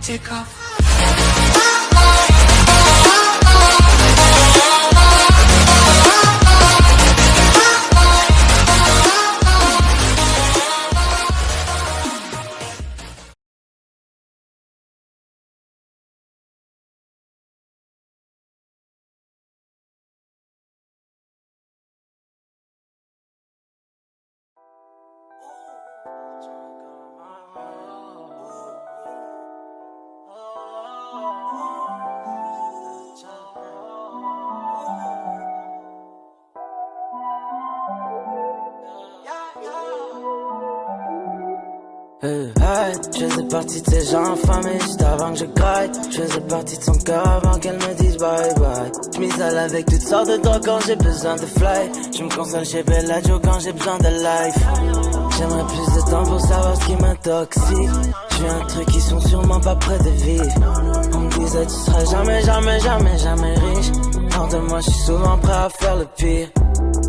take off. Je faisais partie de ces gens affamés juste avant que je graille. Je faisais partie de son cœur avant qu'elle me dise bye bye. Je m'isole avec toutes sortes de drogues quand j'ai besoin de fly. Je me console chez Bellagio quand j'ai besoin de life. J'aimerais plus de temps pour savoir ce qui m'intoxique. J'ai un truc qui sont sûrement pas près de vivre. On me disait tu seras jamais, jamais, jamais, jamais riche. Hors de moi je suis souvent prêt à faire le pire.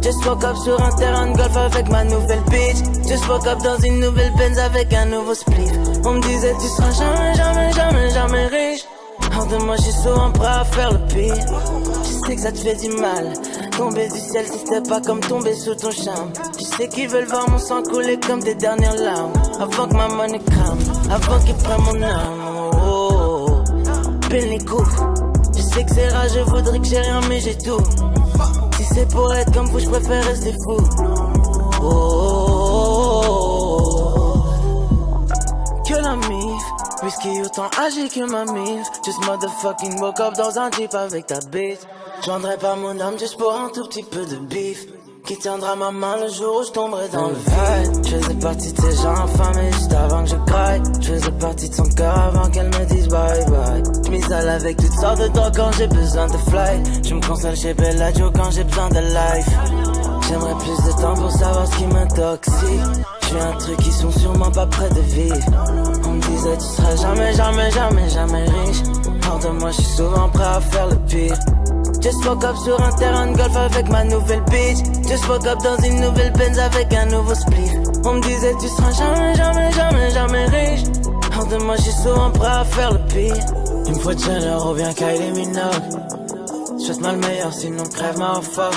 Just woke up sur un terrain de golf avec ma nouvelle bitch. Just woke up dans une nouvelle Benz avec un nouveau split. On me disait tu seras jamais, jamais, jamais, jamais riche. Hors de moi je suis souvent prêt à faire le pire. Je sais que ça te fait du mal, tomber du ciel si c'était pas comme tomber sous ton charme. Je sais qu'ils veulent voir mon sang couler comme des dernières larmes. Avant que ma monnaie crame, avant qu'ils prennent mon âme. Oh, oh, oh. Pile les coups. Je sais que c'est rare, je voudrais que j'ai rien mais j'ai tout. Si c'est pour être comme vous, je préfère rester fou. Oh, oh, oh, oh. Que la mif, whisky autant âgé que ma mif. Just motherfucking woke up dans un jeep avec ta bitch. Je vendrais pas mon âme juste pour un tout petit peu de bif. Qui tiendra ma main le jour où je tomberai dans le vide. Je faisais partie de ces gens affamés juste avant que je craille. Je faisais partie de son cœur avant qu'elle me dise bye bye. Je m'isole avec toutes sortes de drogues quand j'ai besoin de fly. Je me console chez Bellagio quand j'ai besoin de life. J'aimerais plus de temps pour savoir ce qui m'intoxique. J'ai un truc qui sont sûrement pas près de vivre. On me disait tu seras jamais, jamais, jamais, jamais riche. Hors de moi je suis souvent prêt à faire le pire. Just woke up sur un terrain de golf avec ma nouvelle bitch. Just woke up dans une nouvelle Benz avec un nouveau split. On me disait tu seras jamais, jamais, jamais, jamais riche. Hors de moi je suis souvent prêt à faire le pire. Une fois de chaleur revient Kylie Minogue. Souhaite mal le meilleur sinon crève ma fuck.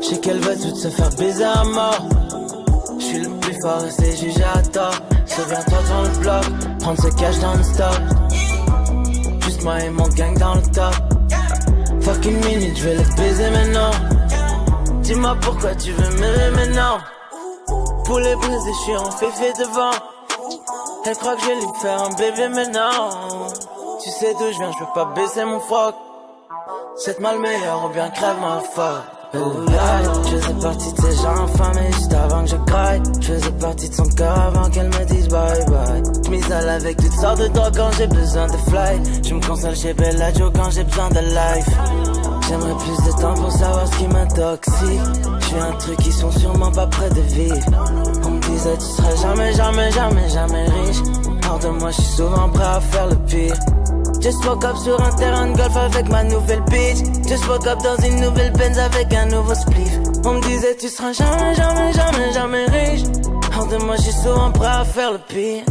J'sais qu'elle veut tout se faire baiser à mort. J'suis le plus fort et c'est jugé à tort. Souviens-toi dans le bloc, prendre ce cash dans le stock. Juste moi et mon gang dans le top. Fucking minute, je vais le baiser maintenant. Dis-moi pourquoi tu veux m'aimer maintenant. Pour les briser, je suis en féfé devant. Elle croit que je vais lui faire un bébé maintenant. Tu sais d'où je viens, je peux pas baisser mon froc. C'est mal meilleur ou bien crève ma fuck. Je faisais partie de ces gens affamés juste avant que je craille. Je faisais partie de son cœur avant qu'elle me dise bye bye. Je m'isole avec toutes sortes de drogues quand j'ai besoin de fly. Je me console chez Bellagio quand j'ai besoin de life. J'aimerais plus de temps pour savoir ce qui m'intoxique. J'ai un truc qui sont sûrement pas près de vivre. On me disait tu seras jamais, jamais, jamais, jamais riche. Hors de moi je suis souvent prêt à faire le pire. Just woke up sur un terrain de golf avec ma nouvelle bitch. Just woke up dans une nouvelle Benz avec un nouveau spliff. On me disait tu seras jamais, jamais, jamais, jamais riche. Hors de moi je suis souvent prêt à faire le pire.